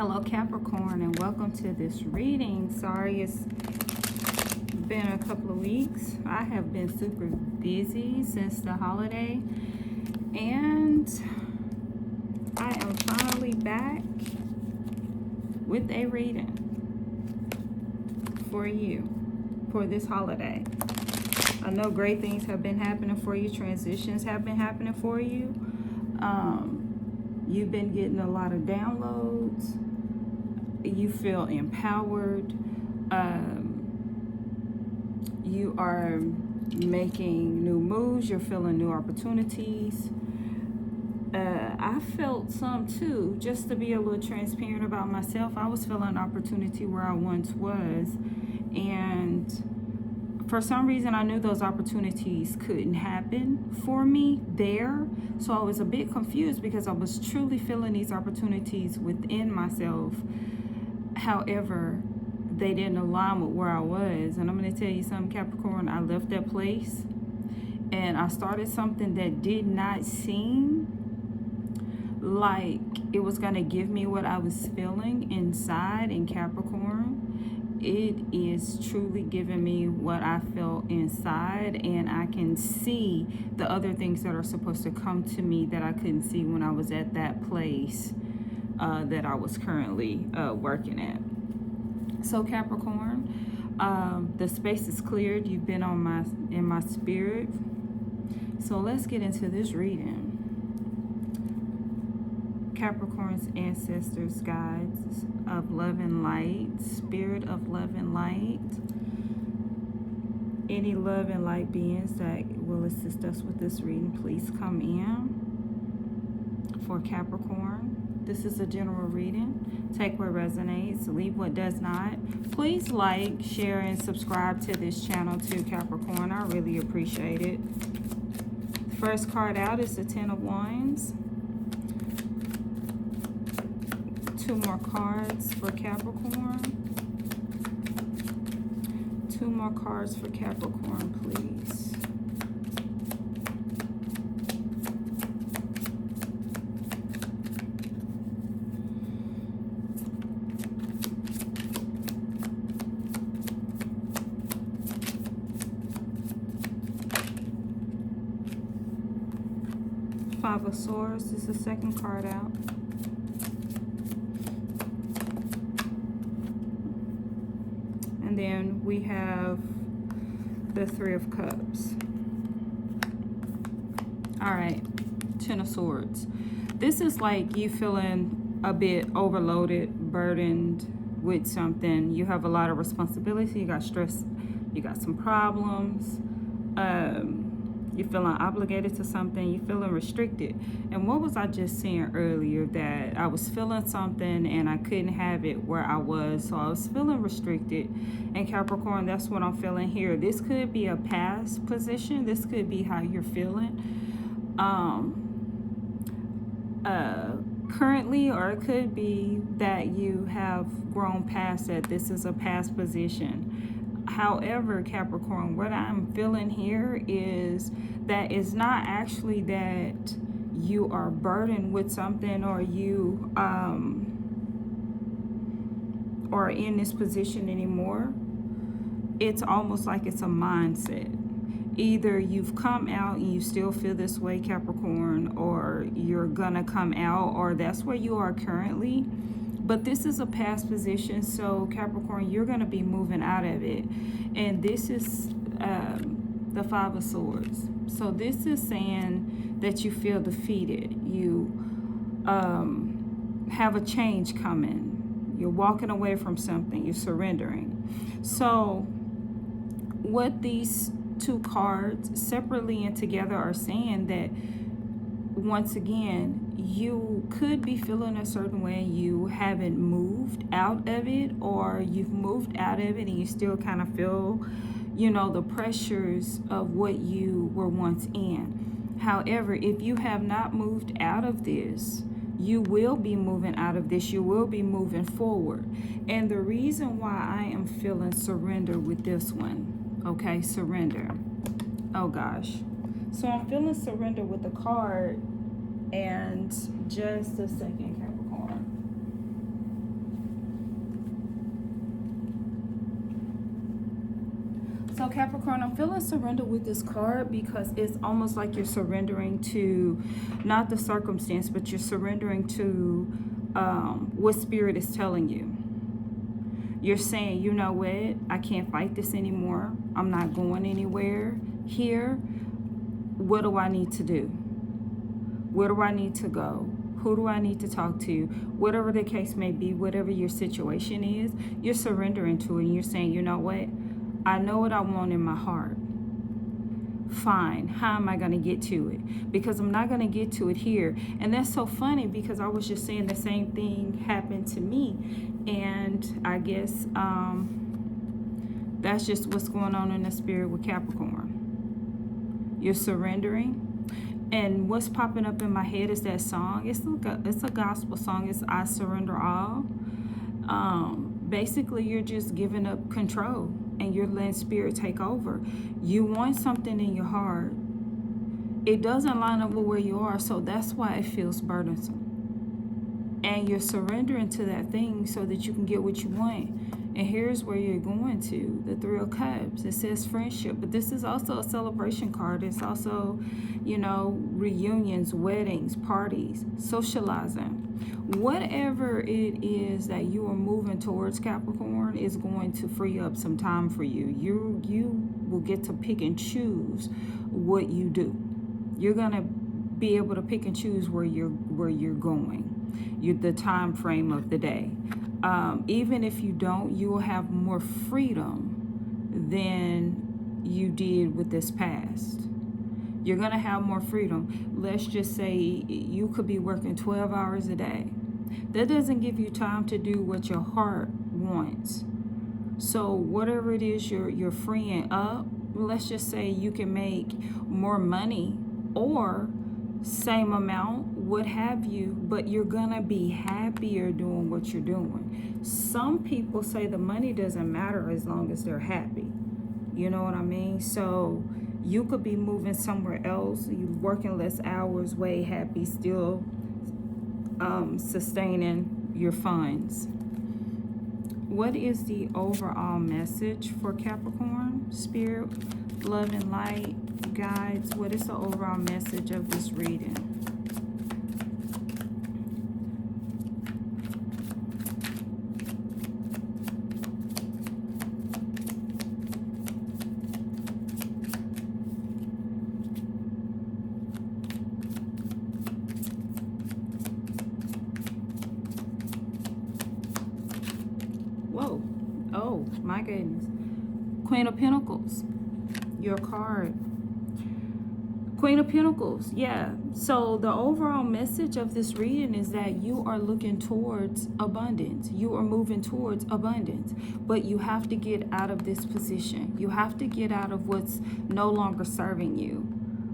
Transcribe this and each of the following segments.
Hello Capricorn, and welcome to this reading. Sorry it's been a couple of weeks. I have been super busy since the holiday, and I am finally back with a reading for you for this holiday. I know great things have been happening for you. Transitions have been happening for you. You've been getting a lot of downloads. You feel empowered. You are making new moves. You're feeling new opportunities. I felt some too. Just to be a little transparent about myself, I was feeling an opportunity where I once was. And for some reason, I knew those opportunities couldn't happen for me there. So I was a bit confused because I was truly feeling these opportunities within myself. However, they didn't align with where I was. And I'm going to tell you something, Capricorn. I left that place and I started something that did not seem like it was going to give me what I was feeling inside in Capricorn. It is truly giving me what I felt inside, and I can see the other things that are supposed to come to me that I couldn't see when I was at that place that I was currently working at. So Capricorn, the space is cleared. You've been in my spirit. So let's get into this reading. Capricorn's ancestors, guides of love and light, spirit of love and light, any love and light beings that will assist us with this reading, please come in for Capricorn. This is a general reading. Take what resonates, leave what does not. Please like, share, and subscribe to this channel too, Capricorn. I really appreciate it. The first card out is the Ten of Wands. Two more cards for Capricorn. Two more cards for Capricorn, please. Five of Swords is the second card out. And then we have the Three of Cups. All right, Ten of Swords. This is like you feeling a bit overloaded, burdened with something. You have a lot of responsibility. You got stress. You got some problems. You're feeling obligated to something. You're feeling restricted. And what was I just saying earlier? That I was feeling something and I couldn't have it where I was. So I was feeling restricted. And Capricorn, that's what I'm feeling here. This could be a past position. This could be how you're feeling currently, or it could be that you have grown past that. This is a past position. However, Capricorn, what I'm feeling here is that it's not actually that you are burdened with something, or you are in this position anymore. It's almost like it's a mindset. Either you've come out and you still feel this way, Capricorn, or you're gonna come out, or that's where you are currently. But this is a past position, so Capricorn, you're going to be moving out of it. And this is the Five of Swords. So this is saying that you feel defeated. You have a change coming. You're walking away from something. You're surrendering. So what these two cards separately and together are saying, that once again, you could be feeling a certain way, you haven't moved out of it, or you've moved out of it and you still kind of feel, you know, the pressures of what you were once in. However, if you have not moved out of this, you will be moving out of this. You will be moving forward. And the reason why I am feeling surrender with this one, okay, surrender. Oh gosh. So I'm feeling surrender with the card. And just a second, Capricorn. So Capricorn, I'm feeling surrender with this card because it's almost like you're surrendering to not the circumstance, but you're surrendering to what spirit is telling you. You're saying, you know what, I can't fight this anymore. I'm not going anywhere here. What do I need to do? Where do I need to go? Who do I need to talk to? Whatever the case may be, whatever your situation is, you're surrendering to it. And you're saying, you know what? I know what I want in my heart. Fine. How am I going to get to it? Because I'm not going to get to it here. And that's so funny because I was just saying the same thing happened to me. And I guess that's just what's going on in the spirit with Capricorn. You're surrendering. And what's popping up in my head is that song. It's a gospel song. It's I Surrender All. Basically, you're just giving up control and you're letting spirit take over. You want something in your heart. It doesn't line up with where you are, so that's why it feels burdensome. And you're surrendering to that thing so that you can get what you want. And here's where you're going to, the Three of Cups. It says friendship, but this is also a celebration card. It's also, you know, reunions, weddings, parties, socializing. Whatever it is that you are moving towards, Capricorn, is going to free up some time for you. You will get to pick and choose what you do. You're going to be able to pick and choose where you're going, the time frame of the day. Even if you don't, you will have more freedom than you did with this past. You're going to have more freedom. Let's just say you could be working 12 hours a day. That doesn't give you time to do what your heart wants. So whatever it is you're freeing up, let's just say you can make more money or same amount, what have you, but you're gonna be happier doing what you're doing. Some people say the money doesn't matter as long as they're happy. You know what I mean? So you could be moving somewhere else, you working less hours, way happy, still sustaining your funds. What is the overall message for Capricorn? Spirit, love and light, guides. What is the overall message of this reading? Whoa. Oh, my goodness. Queen of Pentacles. Your card. Queen of Pentacles. Yeah. So the overall message of this reading is that you are looking towards abundance. You are moving towards abundance. But you have to get out of this position. You have to get out of what's no longer serving you.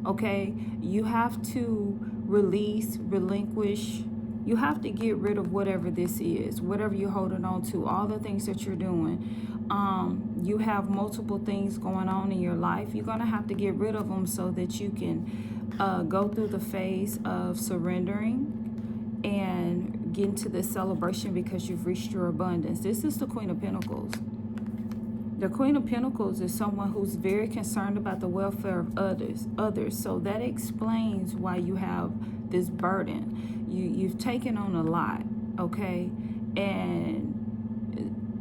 Okay? You have to release, relinquish. You have to get rid of whatever this is, whatever you're holding on to, all the things that you're doing. You have multiple things going on in your life. You're going to have to get rid of them so that you can go through the phase of surrendering and get into this celebration because you've reached your abundance. This is the Queen of Pentacles. The Queen of Pentacles is someone who's very concerned about the welfare of others. So that explains why you have this burden. You've taken on a lot, okay? And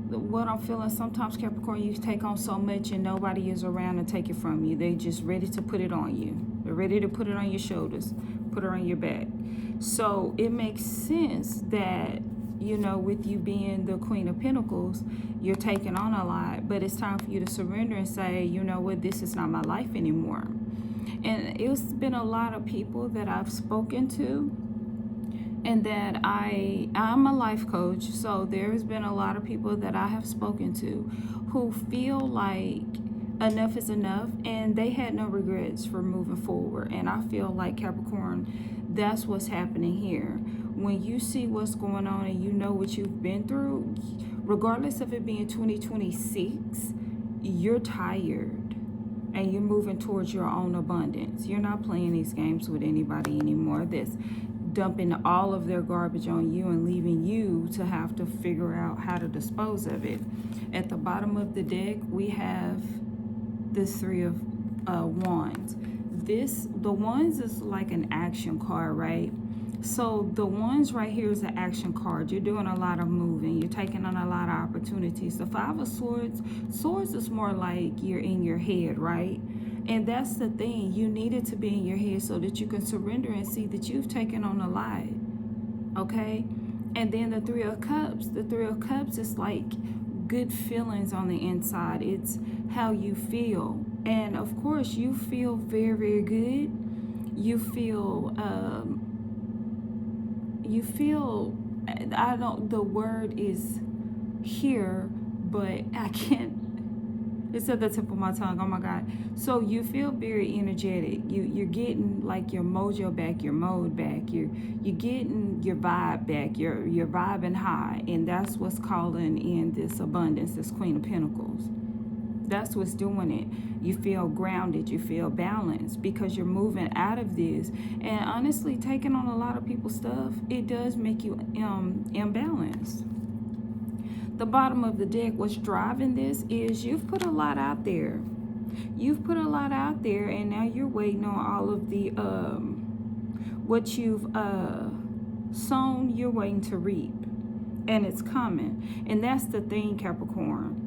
what I'm feeling, sometimes Capricorn, you take on so much and nobody is around to take it from you. They just ready to put it on you. They're ready to put it on your shoulders, put it on your back. So it makes sense that, you know, with you being the Queen of Pentacles, you're taking on a lot, but it's time for you to surrender and say, you know what, this is not my life anymore. And it's been a lot of people that I've spoken to, and that I'm a life coach, so there's been a lot of people that I have spoken to who feel like enough is enough, and they had no regrets for moving forward. And I feel like, Capricorn, that's what's happening here. When you see what's going on and you know what you've been through, regardless of it being 2026, you're tired and you're moving towards your own abundance. You're not playing these games with anybody anymore. This dumping all of their garbage on you and leaving you to have to figure out how to dispose of it. At the bottom of the deck, we have this Three of Wands. The Wands is like an action card, right? So the Wands right here is an action card. You're doing a lot of moving. You're taking on a lot of opportunities. The Five of Swords is more like you're in your head, right? And that's the thing. You need it to be in your head so that you can surrender and see that you've taken on a lot. Okay? And then the Three of Cups. The Three of Cups is like good feelings on the inside. It's how you feel. And of course, you feel very, very good. You feel, the word is here, but I can't, it's at the tip of my tongue. Oh my God. So you feel very energetic. You're getting like your mojo back, your mode back. You're getting your vibe back. You're vibing high. And that's what's calling in this abundance, this Queen of Pentacles. That's what's doing it. You feel grounded. You feel balanced because you're moving out of this. And honestly, taking on a lot of people's stuff, it does make you imbalanced. The bottom of the deck, what's driving this is you've put a lot out there. You've put a lot out there, and now you're waiting on all of the what you've sown. You're waiting to reap, and it's coming. And that's the thing, Capricorn.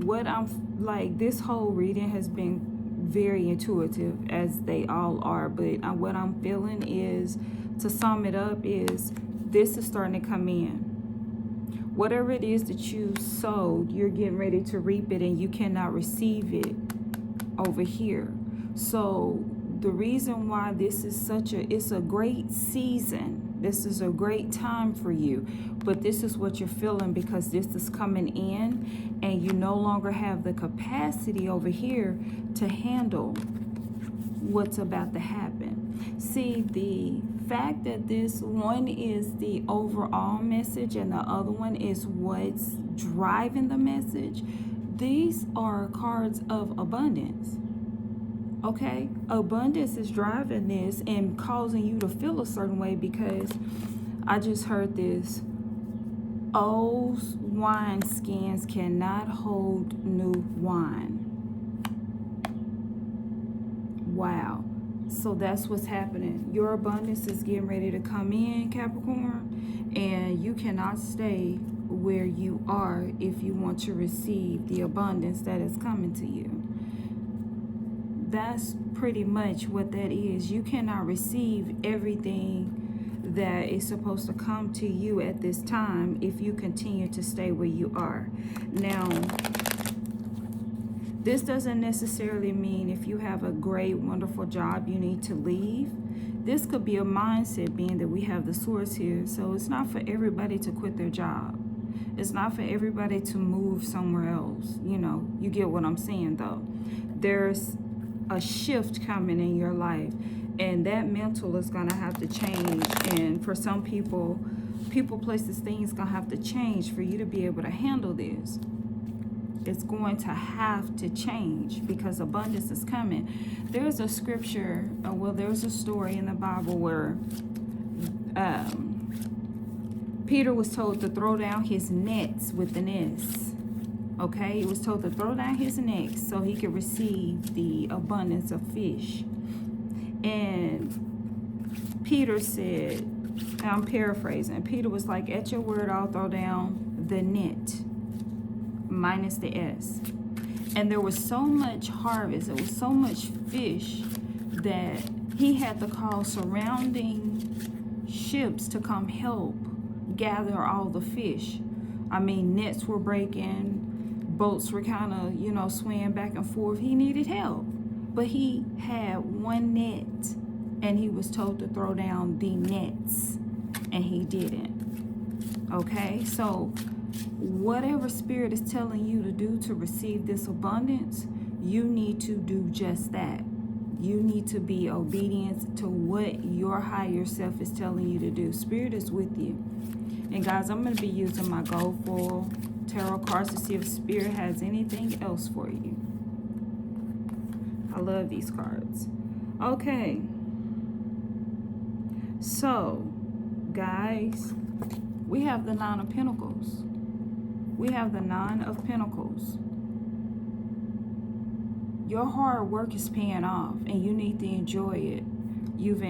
What I'm like, this whole reading has been very intuitive, as they all are. But what I'm feeling is, to sum it up, is this is starting to come in. Whatever it is that you sowed, you're getting ready to reap it, and you cannot receive it over here. So the reason why this is it's a great season. This is a great time for you. But this is what you're feeling, because this is coming in, and you no longer have the capacity over here to handle what's about to happen. See, the fact that this one is the overall message and the other one is what's driving the message, these are cards of abundance. Okay? Abundance is driving this and causing you to feel a certain way, because I just heard this. Old wine skins cannot hold new wine. Wow. So that's what's happening. Your abundance is getting ready to come in, Capricorn, and you cannot stay where you are if you want to receive the abundance that is coming to you. That's pretty much what that is. You cannot receive everything that is supposed to come to you at this time if you continue to stay where you are. Now, this doesn't necessarily mean if you have a great, wonderful job, you need to leave. This could be a mindset, being that we have the Swords here. So it's not for everybody to quit their job. It's not for everybody to move somewhere else. You know, you get what I'm saying, though. There's a shift coming in your life, and that mental is going to have to change. And for some people, places, things going to have to change for you to be able to handle this. It's going to have to change, because abundance is coming. There's a scripture, there's a story in the Bible where Peter was told to throw down his nets with an S. Okay, he was told to throw down his nets so he could receive the abundance of fish. And Peter said, I'm paraphrasing, Peter was like, at your word, I'll throw down the net, minus the S. And there was so much harvest, there was so much fish, that he had to call surrounding ships to come help gather all the fish. I mean, nets were breaking, boats were kind of, swaying back and forth. He needed help. But he had one net, and he was told to throw down the nets, and he didn't. Okay, so whatever spirit is telling you to do to receive this abundance, you need to do just that. You need to be obedient to what your higher self is telling you to do. Spirit is with you. And guys, I'm going to be using my gold foil tarot cards to see if Spirit has anything else for you. I love these cards. Okay. So, guys, we have the Nine of Pentacles. We have the Nine of Pentacles. Your hard work is paying off, and you need to enjoy it. You've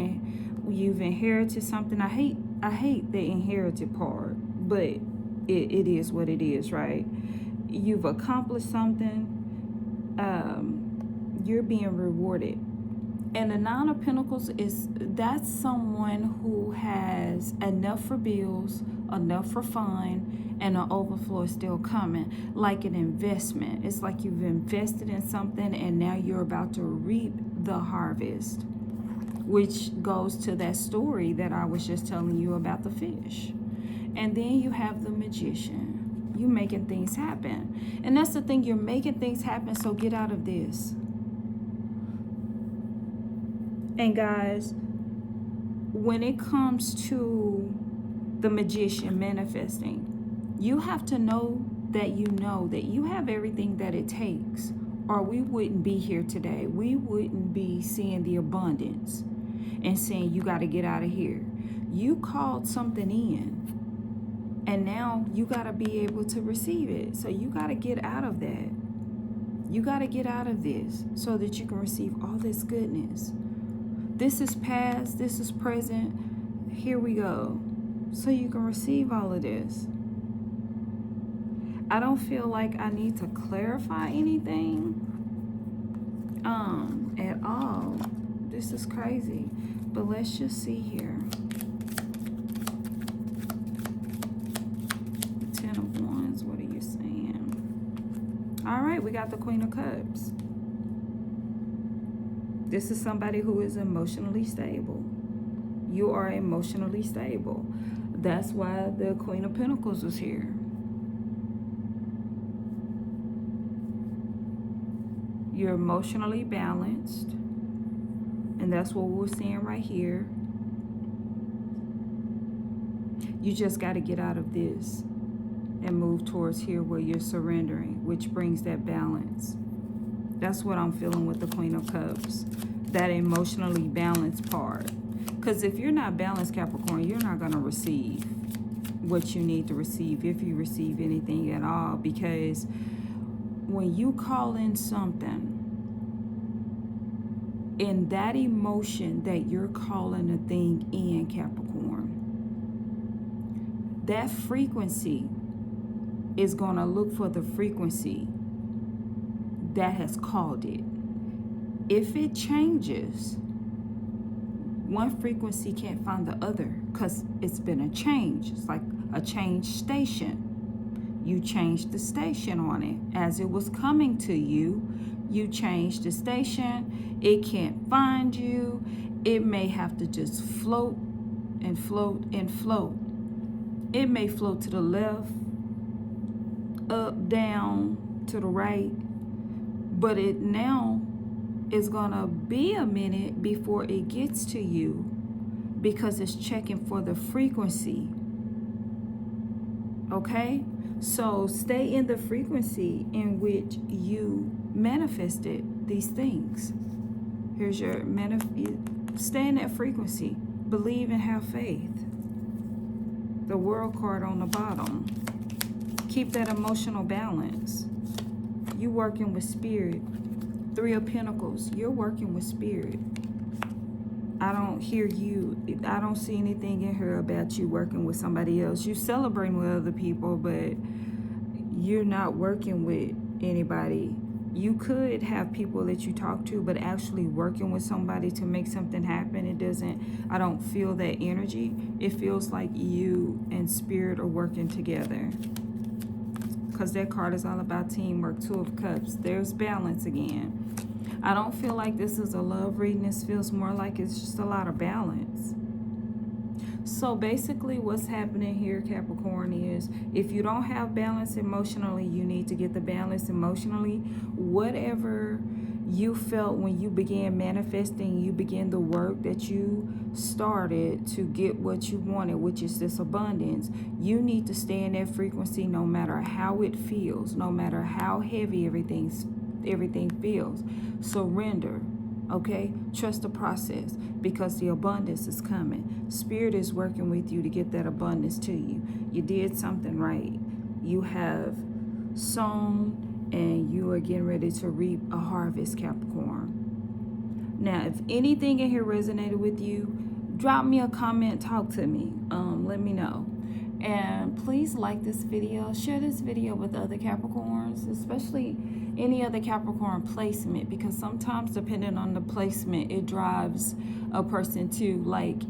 inherited something. I hate the inherited part, but it is what it is, right? You've accomplished something. You're being rewarded. And the Nine of Pentacles that's someone who has enough for bills, enough for fun, and an overflow is still coming, like an investment. It's like you've invested in something and now you're about to reap the harvest, which goes to that story that I was just telling you about the fish. And then you have the Magician. You making things happen. And that's the thing, you're making things happen, so get out of this. And guys, when it comes to the Magician manifesting, you have to know that you have everything that it takes, or we wouldn't be here today. We wouldn't be seeing the abundance and saying you got to get out of here. You called something in, and now you got to be able to receive it. So you got to get out of that. You got to get out of this so that you can receive all this goodness. This is past, this is present, here we go. So you can receive all of this. I don't feel like I need to clarify anything at all. This is crazy. But let's just see here. The Ten of Wands, what are you saying? All right, we got the Queen of Cups. This is somebody who is emotionally stable. You are emotionally stable. That's why the Queen of Pentacles is here. You're emotionally balanced. And that's what we're seeing right here. You just got to get out of this and move towards here where you're surrendering, which brings that balance. That's what I'm feeling with the Queen of Cups. That emotionally balanced part. Because if you're not balanced, Capricorn, you're not going to receive what you need to receive, if you receive anything at all. Because when you call in something, in that emotion that you're calling a thing in, Capricorn, that frequency is going to look for the frequency that has called it. If it changes, one frequency can't find the other because it's been a change. It's like a change station. You changed the station on it. As it was coming to you, you changed the station. It can't find you. It may have to just float and float and float. It may float to the left, up, down, to the right. But it now is going to be a minute before it gets to you because it's checking for the frequency. Okay? So stay in the frequency in which you manifested these things. Here's your stay in that frequency. Believe and have faith. The World card on the bottom. Keep that emotional balance. You working with spirit. Three of Pentacles. You're working with spirit. I don't hear you. I don't see anything in here about you working with somebody else. You're celebrating with other people, but you're not working with anybody. You could have people that you talk to, but actually working with somebody to make something happen, it doesn't, I don't feel that energy. It feels like you and spirit are working together. Because that card is all about teamwork. Two of Cups. There's balance again. I don't feel like this is a love reading. This feels more like it's just a lot of balance. So basically what's happening here, Capricorn, is if you don't have balance emotionally, you need to get the balance emotionally. Whatever you felt when you began manifesting, you began the work that you started to get what you wanted, which is this abundance. You need to stay in that frequency no matter how it feels, no matter how heavy everything feels. Surrender. Okay, trust the process because the abundance is coming. Spirit is working with you to get that abundance to you. You did something right. You have sown and you are getting ready to reap a harvest, Capricorn. Now, if anything in here resonated with you, drop me a comment, talk to me, let me know. And please like this video, share this video with other Capricorns, especially any other Capricorn placement, because sometimes depending on the placement, it drives a person too. Like,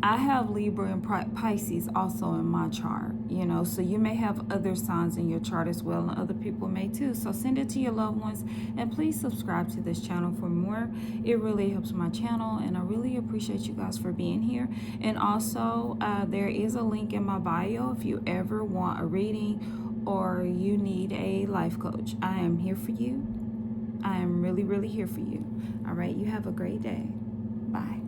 I have Libra and Pisces also in my chart, you know, so you may have other signs in your chart as well, and other people may too. So send it to your loved ones, and please subscribe to this channel for more. It really helps my channel, and I really appreciate you guys for being here. And also, there is a link in my bio if you ever want a reading or you need a life coach. I am here for you. I am really, really here for you. All right, you have a great day. Bye.